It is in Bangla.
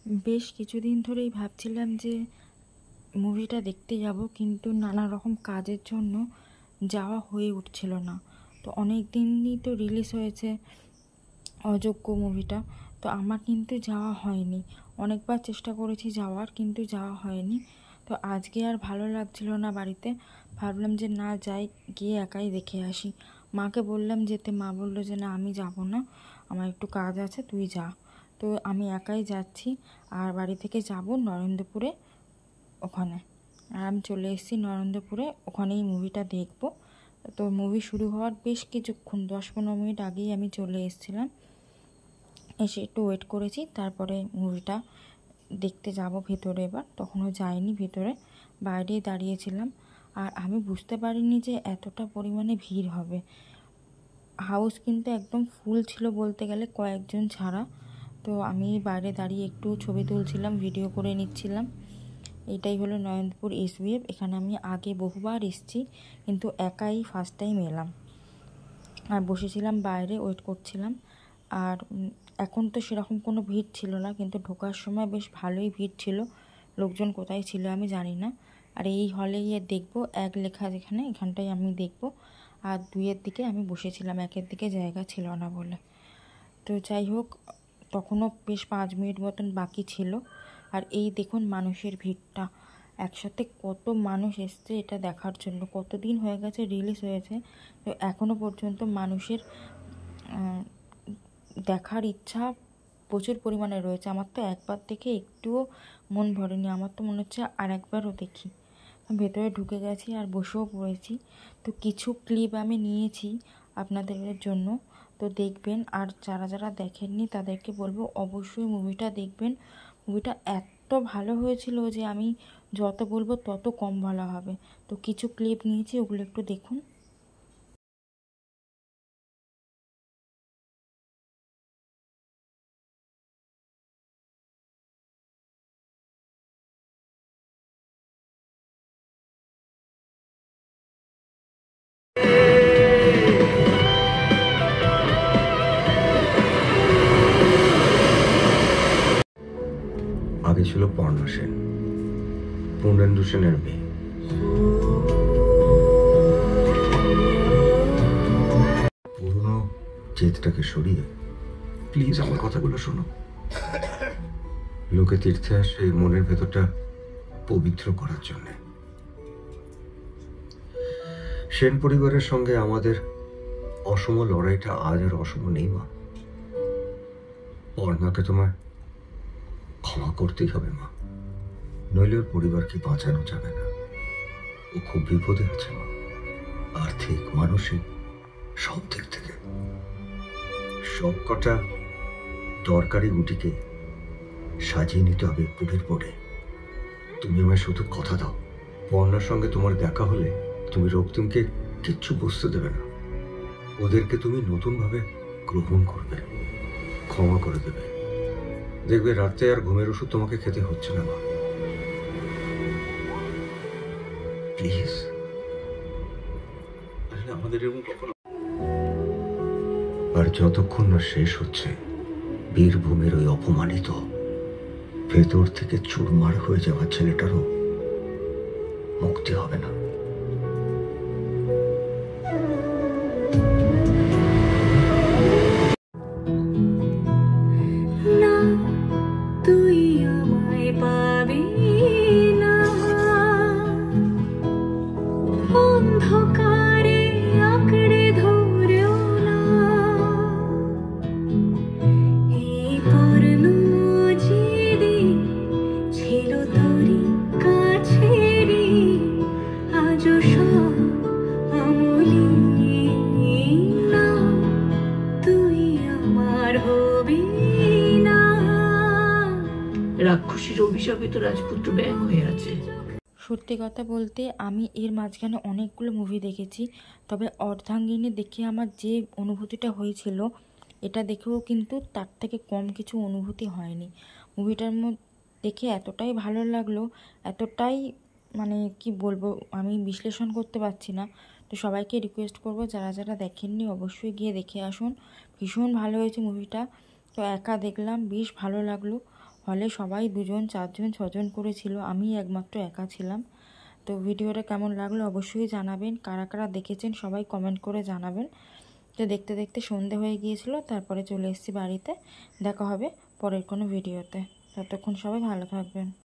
বেশ কিছুদিন ধরেই ভাবছিলাম যে মুভিটা দেখতে যাব, কিন্তু নানা রকম কাজের জন্য যাওয়া হয়ে উঠছিল না। তো অনেক দিনই তো রিলিজ হয়েছে অযোগ্য মুভিটা, তো আমার কিন্তু যাওয়া হয়নি। অনেকবার চেষ্টা করেছি যাওয়ার, কিন্তু যাওয়া হয়নি। তো আজকে আর ভালো লাগছিল না বাড়িতে, ভাবলাম যে না যাই, গিয়ে একাই দেখে আসি। মাকে বললাম যেতে, মা বললো যে না আমি যাব না, আমার একটু কাজ আছে, তুই যা। তো আমি একাই যাচ্ছি, আর বাড়ি থেকে যাব নরেন্দ্রপুরে, ওখানে। আর আমি চলে এসেছি নরেন্দ্রপুরে, ওখানেই মুভিটা দেখব। তো মুভি শুরু হওয়ার বেশ কিছুক্ষণ 10-15 মিনিট আগেই আমি চলে এসেছিলাম, এসে একটু ওয়েট করেছি, তারপরে মুভিটা দেখতে যাব ভেতরে। এবার তখনও যাইনি ভেতরে, বাইরেই দাঁড়িয়েছিলাম। আর আমি বুঝতে পারিনি যে এতটা পরিমাণে ভিড় হবে। হাউস কিন্তু একদম ফুল ছিল বলতে গেলে, কয়েকজন ছাড়া। তো আমি বাইরে দাঁড়িয়ে একটু ছবি তুলছিলাম, ভিডিও করে নিচ্ছিলাম। এটাই হলো নরেন্দ্রপুর SBF। এখানে আমি আগে বহুবার এসেছি, কিন্তু একাই ফার্স্ট টাইম এলাম। আর বসেছিলাম বাইরে, ওয়েট করছিলাম। আর এখন তো সেরকম কোনো ভিড় ছিল না, কিন্তু ঢোকার সময় বেশ ভালোই ভিড় ছিল। লোকজন কোথায় ছিল আমি জানি না। আর এই হলেই দেখবো, 1 লেখা যেখানে, এখানটাই আমি দেখবো। আর 2-এর দিকে আমি বসেছিলাম, 1-এর দিকে জায়গা ছিল না বলে। তো যাই হোক, তখনও বেশ 5 মিনিট মতন বাকি ছিল। আর এই দেখুন মানুষের ভিড়টা, একসাথে কত মানুষ এসছে এটা দেখার জন্য। কতদিন হয়ে গেছে রিলিজ হয়েছে, তো এখনও পর্যন্ত মানুষের দেখার ইচ্ছা প্রচুর পরিমাণে রয়েছে। আমার তো একবার দেখে একটুও মন ভরেনি, আমার তো মনে হচ্ছে আর একবারও দেখি। ভেতরে ঢুকে গেছি আর বসেও পড়েছি। তো কিছু ক্লিপ আমি নিয়েছি আপনাদের জন্য, তো দেখবেন। আর যারা যারা দেখেননি তাদেরকে বলবো অবশ্যই মুভিটা দেখবেন। মুভিটা এত ভালো হয়েছিল যে আমি যত বলবো তত কম বলা হবে। তো কিছু ক্লিপ নিয়েছি, ওগুলো একটু দেখুন। আগে ছিল পর্ণা সেন, পূর্ণেন্দু সেনের মেয়ে। পুরনো জেদটাকে সরিয়ে প্লিজ আমার কথাগুলো শোনো। লোকে তীর্থে আসে মনের ভেতরটা পবিত্র করার জন্য। সেন পরিবারের সঙ্গে আমাদের অসম লড়াইটা আজ আর অসম নেই মা। পর্ণাকে তোমার ক্ষমা করতেই হবে মা, নইলে ওর পরিবারকে বাঁচানো যাবে না। ও খুব বিপদে আছে মা, আর্থিক, মানসিক, সব দিক থেকে। সব কটা দরকারি গুটিকে সাজিয়ে নিতে হবে পুরের পরে। তুমি আমায় শুধু কথা দাও, পর্ণার সঙ্গে তোমার দেখা হলে তুমি রক্তিমকে কিচ্ছু বুঝতে দেবে না। ওদেরকে তুমি নতুনভাবে গ্রহণ করবে, ক্ষমা করে দেবে। দেখবে রাতে আর ঘুমের ওষুধ তোমাকে খেতে হচ্ছে না মা, প্লিজ। আমাদের এরকম কখনো। আর যতক্ষণ না শেষ হচ্ছে বীরভূমের ওই অপমানিত, ভেতর থেকে চুরমার হয়ে যাওয়া ছেলেটারও মুক্তি হবে না। তুই আমায় পাবি না, অন্ধকারে আঁকড়ে ধরেও না। এই পূর্ণ জেদে ছিল তোরই কাছেরই, আজও সব আমলি না। তুই আমার হবি না। রাক্ষসীর অভিশাপে তো রাজপুত্র ব্যাং হয়ে আছে। সত্যি কথা বলতে আমি এর মাঝখানে অনেকগুলো মুভি দেখেছি, তবে অর্ধাঙ্গিনী দেখে আমার যে অনুভূতিটা হয়েছিল, এটা দেখেও কিন্তু তার থেকে কম কিছু অনুভূতি হয়নি। মুভিটার দেখে এতটাই ভালো লাগলো, এতটাই মানে কি বলবো, আমি বিশ্লেষণ করতে পারছি না। তো সবাইকে রিকোয়েস্ট করব যারা যারা দেখেননি অবশ্যই গিয়ে দেখে আসুন। ভীষণ ভালো হয়েছে মুভিটা। তো একা দেখলাম, বেশ ভালো লাগলো। হলে সবাই 2জন 4জন 6জন করেছিল, আমি একমাত্র একা ছিলাম। তো ভিডিওটা কেমন লাগলো অবশ্যই জানাবেন, কারা কারা দেখেছেন সবাই কমেন্ট করে জানাবেন। তো দেখতে দেখতে সন্ধে হয়ে গিয়েছিল, তারপরে চলে এসেছি বাড়িতে। দেখা হবে পরের কোনো ভিডিওতে, ততক্ষণ সবাই ভালো থাকবেন।